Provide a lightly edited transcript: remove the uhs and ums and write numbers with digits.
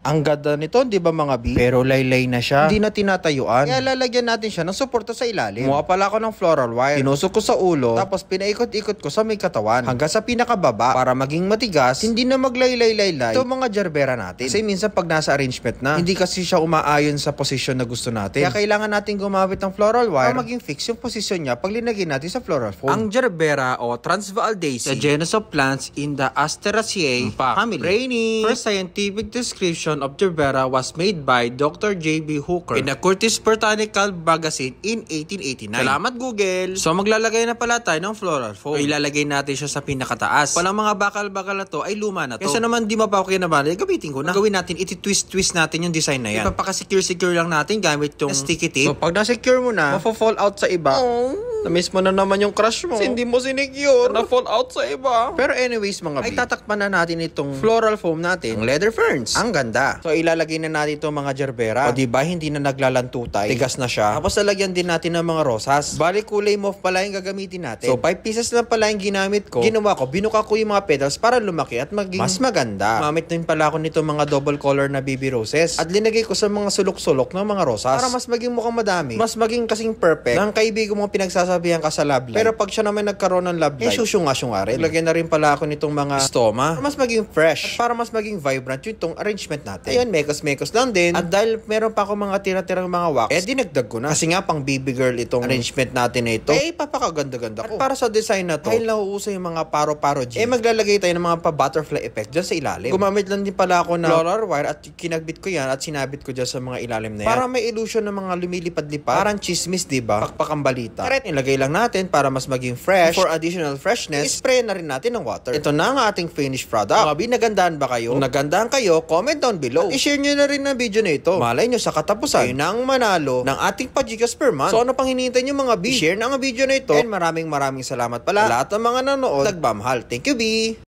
Ang ganda nito, di ba mga B? Pero laylay na siya. Hindi na tinatayuan. Kaya lalagyan natin siya ng suporta sa ilalim. Kumuha pala ako ng floral wire. Tinusok ko sa ulo. Tapos pinaikot-ikot ko sa may katawan. Hanggang sa pinakababa. Para maging matigas. Hindi na maglaylay-laylay. Ito mga gerbera natin. Kasi minsan pag nasa arrangement na, hindi kasi siya umaayon sa posisyon na gusto natin. Kaya kailangan natin gumamit ng floral wire para maging fix yung posisyon niya pag linagay natin sa floral foam. Ang gerbera o Transvaal daisy, the genus of plants in the Asteraceae family. Rainy. First scientific description of gerbera was made by Dr. J.B. Hooker in a Curtis Botanical Magazine in 1889. Salamat Google! So maglalagay na pala tayo ng floral foam. So, ilalagay natin siya sa pinakataas. Palang mga bakal-bakal na to ay luma na to. Kesa naman di mapapakya na bali, gamitin ko na. Gawin natin, iti-twist-twist natin yung design na yan. Ipapaka-secure lang natin gamit yung sticky tape. So pag na-secure mo na, mafo-fall out sa iba. Na-miss mo na naman yung crush mo. Kasi hindi mo sinecure. Na-fall out sa iba. Pero anyways mga ay tatakpan na natin itong floral foam natin. Ang leather ferns. Ang ganda. So ilalagay na natin itong mga gerbera. O diba hindi na naglalantutay. Tigas na siya. Tapos lalagyan din natin ng mga rosas. Bali kulay mauve pala yung gagamitin natin. So 5 pieces lang pala yung ginamit ko. Ginawa ko, binuka ko yung mga petals para lumaki at maging mas maganda. Mamit din pala ako nito mga double color na baby roses. At linagay ko sa mga sulok-sulok ng mga rosas. Para mas maging mukhang madami. Mas maging kasing perfect. Ng kaibigan mo pinagsasabihan ka sa love life. Pero pag siya naman nagkaroon ng love life, syusyunga-syunga rin. Lagyan na rin pala ako nitong mga stoma. Para mas maging fresh. At para mas maging vibrant yung itong arrangement natin. Ayun, mekos-mekos lang din. At dahil meron pa ako mga tira-tirang mga wax, dinagdag ko na. Kasi nga pang baby girl itong arrangement natin na ito. Papakaganda-ganda ko. At para sa design na to, dahil nauuso yung mga paro-paro G, maglalagay tayo ng mga pa-butterfly effect dyan sa ilalim. Gumamit lang din pala ako ng floral wire at kinagbit ko yan at sinabit ko dyan sa mga ilalim na yan. Para may illusion ng mga lumilipad-lipad. Parang chismis, diba? Pakpakang balita. Karet, nilagay lang natin para mas maging fresh. For additional freshness, spray na rin natin ng water. Ito na ang ating finished product. Mga binagandaan ba kayo? Kung nagandaan kayo, comment down below. At i-share nyo na rin ang video na ito. Malay nyo sa katapusan, kayo na ang manalo ng ating pajikas per month. So ano pang hinihintay nyo mga B? I-share na ang video na ito. And maraming salamat pala sa lahat ng mga nanood. Nagmamahal. Thank you B!